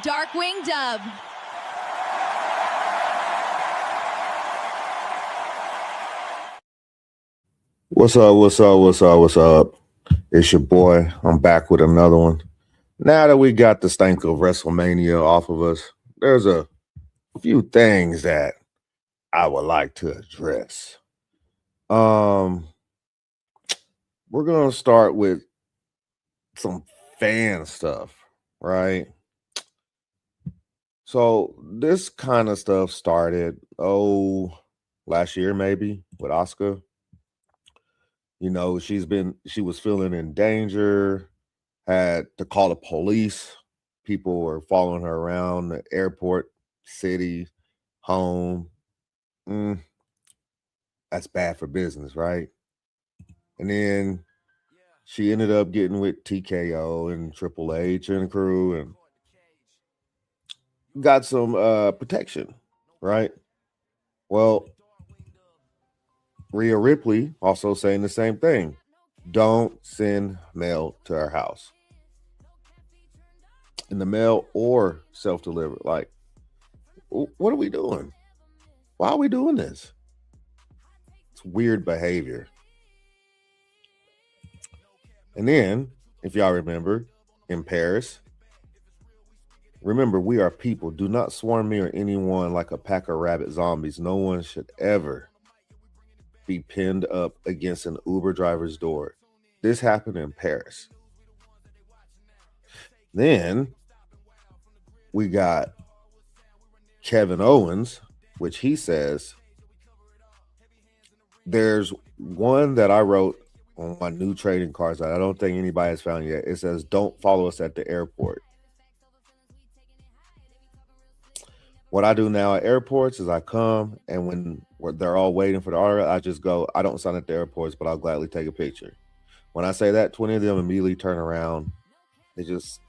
DarkwingDubb. What's up? What's up? What's up? What's up? It's your boy. I'm back with another one. Now that we got the stank of WrestleMania off of us, there's a few things that I would like to address. We're gonna start with some fan stuff, right? So this kind of stuff started last year maybe with Asuka. You know, she was feeling in danger, had to call the police. People were following her around the airport, city, home. Mm, that's bad for business, right? And then she ended up getting with TKO and Triple H and crew and got some protection, right? Well, Rhea Ripley also saying the same thing. Don't send mail to her house. In the mail or self-delivered. Like, what are we doing? Why are we doing this? It's weird behavior. And then, if y'all remember, in Paris, remember, we are people. Do not swarm me or anyone like a pack of rabid zombies. No one should ever be pinned up against an Uber driver's door. This happened in Paris. Then we got Kevin Owens, which he says, there's one that I wrote on my new trading cards that I don't think anybody has found yet. It says, don't follow us at the airport. What I do now at airports is I come, and when they're all waiting for the order, I just go, I don't sign at the airports, but I'll gladly take a picture. When I say that, 20 of them immediately turn around. Because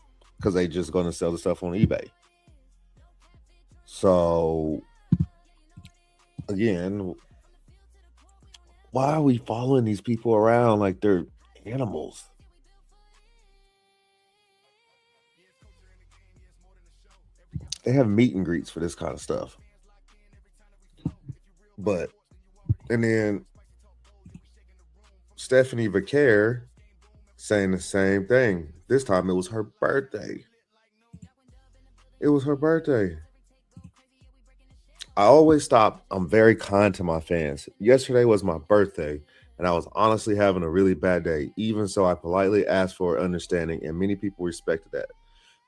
they just going to sell the stuff on eBay. So, again, why are we following these people around like they're animals? They have meet and greets for this kind of stuff. And then Stephanie Vaquer saying the same thing. This time it was her birthday. It was her birthday. I always stop. I'm very kind to my fans. Yesterday was my birthday, and I was honestly having a really bad day. Even so, I politely asked for understanding, and many people respected that.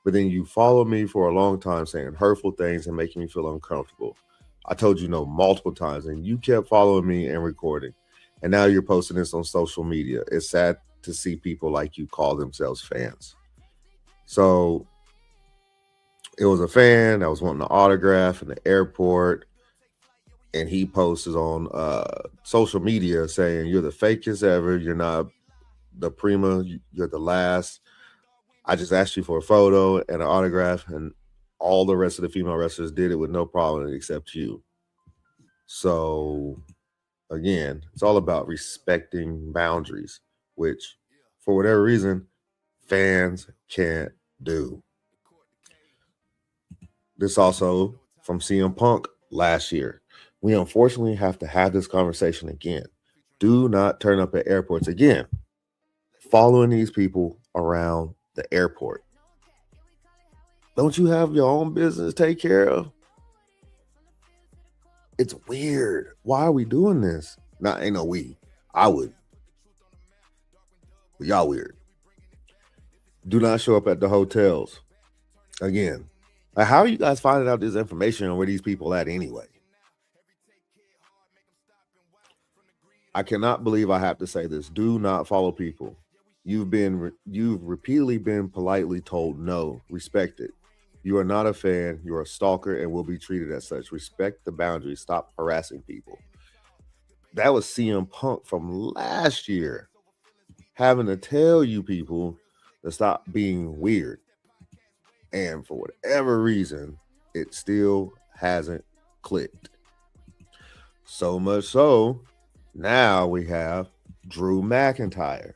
But then you followed me for a long time saying hurtful things and making me feel uncomfortable. I told you no multiple times, and you kept following me and recording. And now you're posting this on social media. It's sad to see people like you call themselves fans. So it was a fan that was wanting an autograph in the airport, and he posted on social media saying, you're the fakest ever. You're not the prima. You're the last. I just asked you for a photo and an autograph, and all the rest of the female wrestlers did it with no problem except you. So, again, it's all about respecting boundaries, which, for whatever reason, fans can't do. This also from CM Punk last year. We unfortunately have to have this conversation again. Do not turn up at airports again. Following these people around the airport. Don't you have your own business to take care of? It's weird. Why are we doing this? Nah, ain't no we. I would. But y'all weird. Do not show up at the hotels. Again, like, how are you guys finding out this information on where these people at anyway? I cannot believe I have to say this. Do not follow people. You've repeatedly been politely told no. Respect it. You are not a fan. You're a stalker and will be treated as such. Respect the boundaries. Stop harassing people. That was CM Punk from last year, having to tell you people to stop being weird. And for whatever reason, it still hasn't clicked. So much so, now we have Drew McIntyre.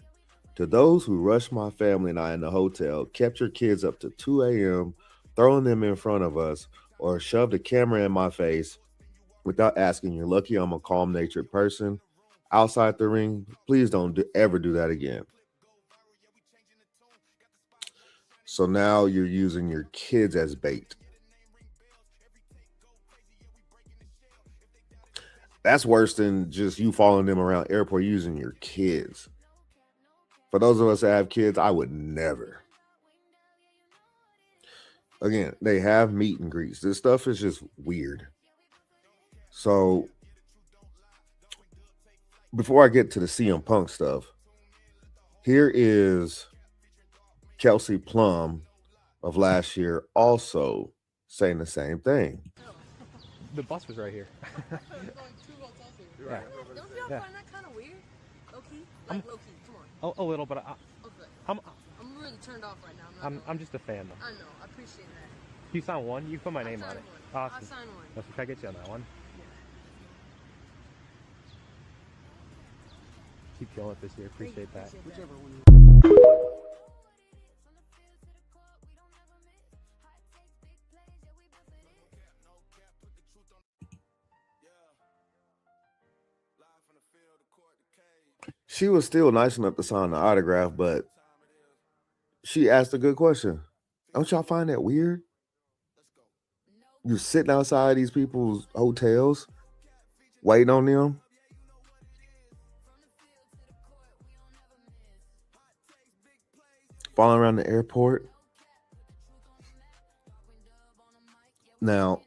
To those who rushed my family and I in the hotel, kept your kids up to 2 a.m., throwing them in front of us, or shoved a camera in my face without asking. You're lucky I'm a calm-natured person. Outside the ring, please don't ever do that again. So now you're using your kids as bait. That's worse than just you following them around airport using your kids. For those of us that have kids, I would never. Again, they have meet and greets. This stuff is just weird. So before I get to the CM Punk stuff, here is Kelsey Plum of last year also saying the same thing. The bus was right here. Yeah. Don't you find that kind of weird? Low-key? Like low-key, come on. A little, but Okay. I'm really turned off right now. I'm just a fan though. I know, I appreciate that. You sign one, you put my name on it. Awesome. I'll sign one. Let's try to get you on that one. Yeah. Keep killing it this year. Appreciate that. Whichever one. She was still nice enough to sign the autograph, but she asked a good question. Don't y'all find that weird? You sitting outside these people's hotels, waiting on them. Following around the airport. Now,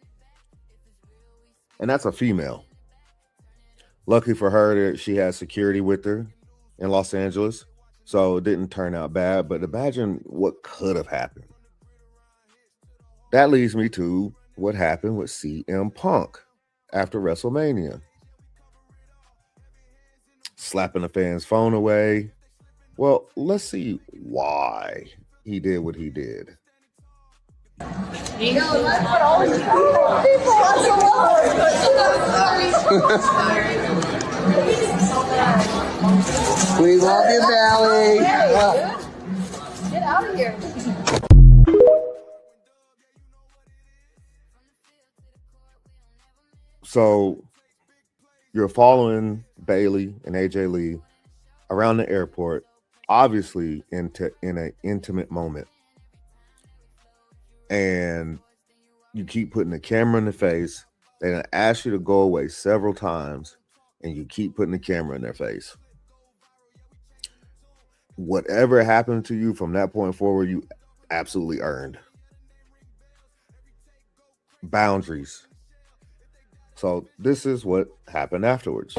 and that's a female. Lucky for her that she had security with her in Los Angeles, so it didn't turn out bad. But imagine what could have happened. That leads me to what happened with CM Punk after WrestleMania. Slapping a fan's phone away. Well, let's see why he did what he did. We love you, Valley. Get out of here. So you're following Bailey and AJ Lee around the airport, obviously in an intimate moment. And you keep putting the camera in the face. They done ask you to go away several times, and you keep putting the camera in their face. Whatever happened to you from that point forward, you absolutely earned. Boundaries. So this is what happened afterwards.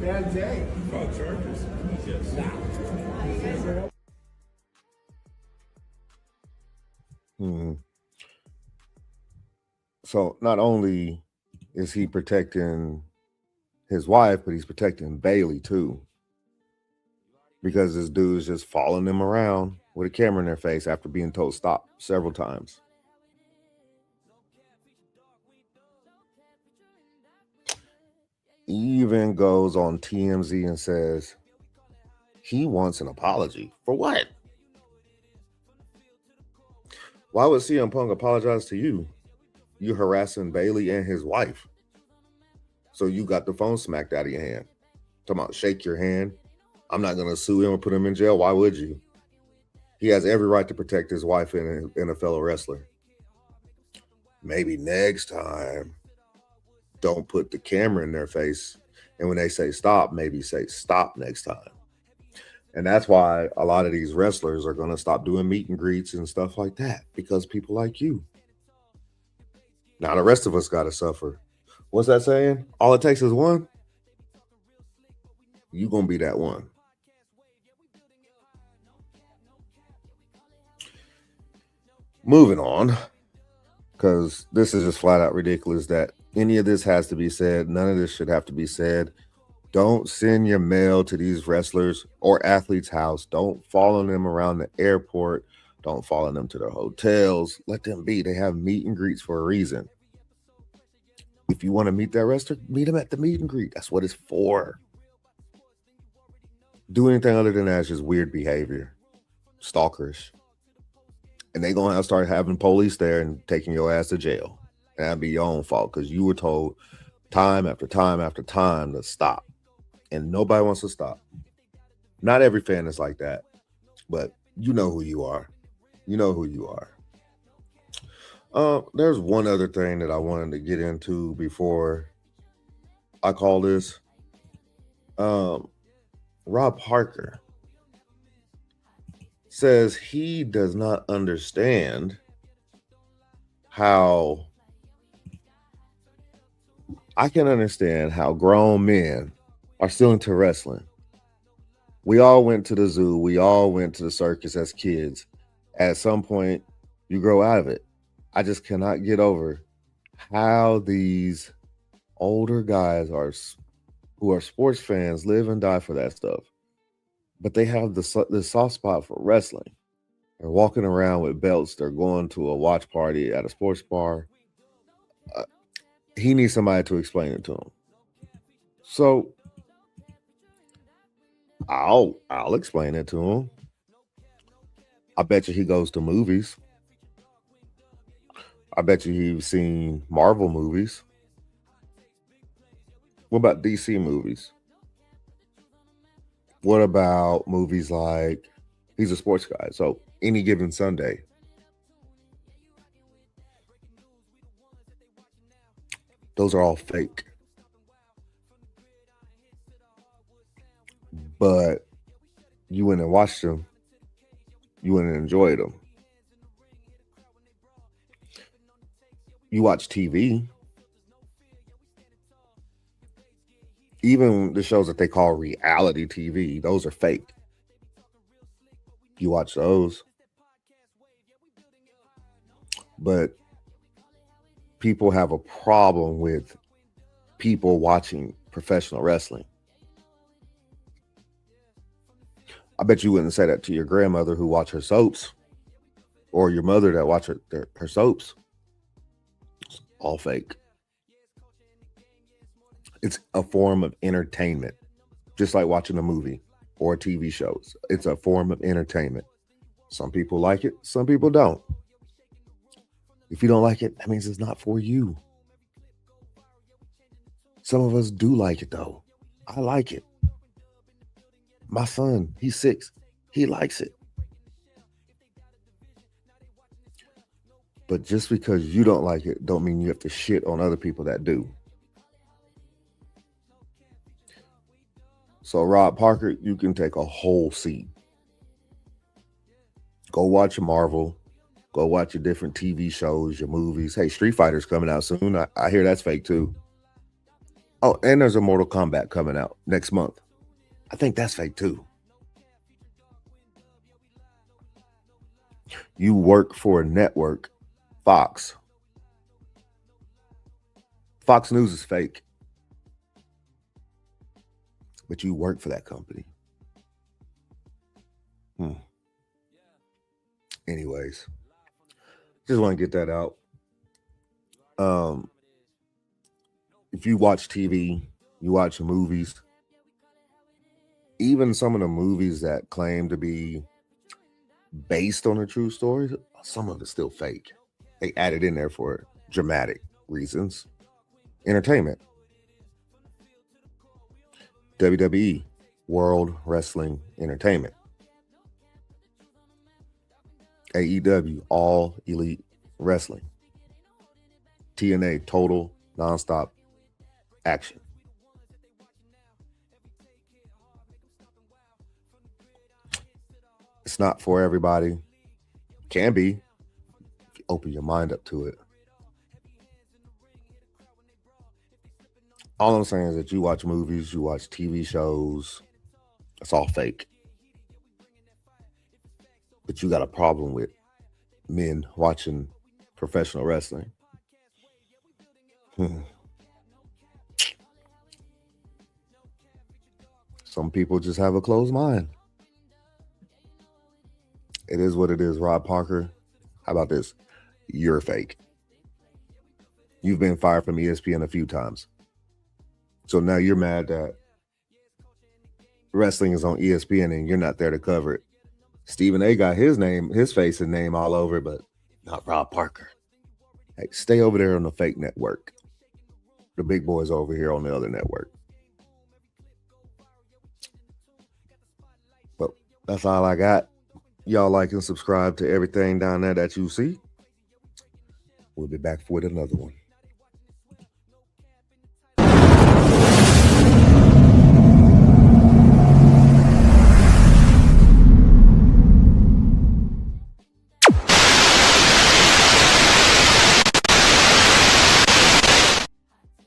Bad day. Oh, Chargers. Yes. So not only is he protecting his wife, but he's protecting Bailey too. Because this dude's just following them around with a camera in their face after being told stop several times. He even goes on TMZ and says he wants an apology. For what? Why would CM Punk apologize to you? You harassing Bailey and his wife. So you got the phone smacked out of your hand. Talking about shake your hand. I'm not going to sue him or put him in jail. Why would you? He has every right to protect his wife and a fellow wrestler. Maybe next time, don't put the camera in their face. And when they say stop, maybe say stop next time. And that's why a lot of these wrestlers are going to stop doing meet and greets and stuff like that, because people like you. Now the rest of us got to suffer. What's that saying? All it takes is one. You're going to be that one. Moving on, because this is just flat out ridiculous that any of this has to be said. None of this should have to be said. Don't send your mail to these wrestlers or athletes' house. Don't follow them around the airport. Don't follow them to their hotels. Let them be. They have meet and greets for a reason. If you want to meet that wrestler, meet them at the meet and greet. That's what it's for. Do anything other than that is just weird behavior. Stalkerish. And they're going to start having police there and taking your ass to jail. And that'd be your own fault because you were told time after time after time to stop. And nobody wants to stop. Not every fan is like that. But you know who you are. You know who you are. There's one other thing that I wanted to get into before I call this. Rob Parker says he does not understand how I can understand how grown men are still into wrestling. We all went to the zoo. We all went to the circus as kids. At some point, you grow out of it. I just cannot get over how these older guys who are sports fans live and die for that stuff. But they have the soft spot for wrestling. They're walking around with belts. They're going to a watch party at a sports bar. He needs somebody to explain it to him. So I'll explain it to him. I bet you he goes to movies. I bet you he's seen Marvel movies. What about DC movies? What about movies like, he's a sports guy, so Any Given Sunday. Those are all fake. But you went and watched them. You went and enjoyed them. You watch TV. Even the shows that they call reality TV, those are fake. You watch those. But people have a problem with people watching professional wrestling. I bet you wouldn't say that to your grandmother who watched her soaps, or your mother that watched her soaps. It's all fake. It's a form of entertainment, just like watching a movie or TV shows. It's a form of entertainment. Some people like it, some people don't. If you don't like it, that means it's not for you. Some of us do like it, though. I like it. My son, he's 6. He likes it. But just because you don't like it, don't mean you have to shit on other people that do. So, Rob Parker, you can take a whole seat. Go watch Marvel. Go watch your different TV shows, your movies. Hey, Street Fighter's coming out soon. I hear that's fake, too. Oh, and there's a Mortal Kombat coming out next month. I think that's fake, too. You work for a network, Fox. Fox News is fake. But you work for that company. Anyways, just want to get that out. If you watch TV, you watch movies, even some of the movies that claim to be based on a true story, some of it's still fake. They added in there for dramatic reasons. Entertainment. WWE, World Wrestling Entertainment. AEW, All Elite Wrestling. TNA, Total Nonstop Action. It's not for everybody. Can be if you open your mind up to it. All I'm saying is that you watch movies, you watch TV shows, it's all fake. But you got a problem with men watching professional wrestling. Some people just have a closed mind. It is what it is, Rob Parker. How about this? You're fake. You've been fired from ESPN a few times. So now you're mad that wrestling is on ESPN and you're not there to cover it. Stephen A got his name, his face and name all over, but not Rob Parker. Hey, stay over there on the fake network. The big boys over here on the other network. But that's all I got. Y'all like and subscribe to everything down there that you see. We'll be back with another one.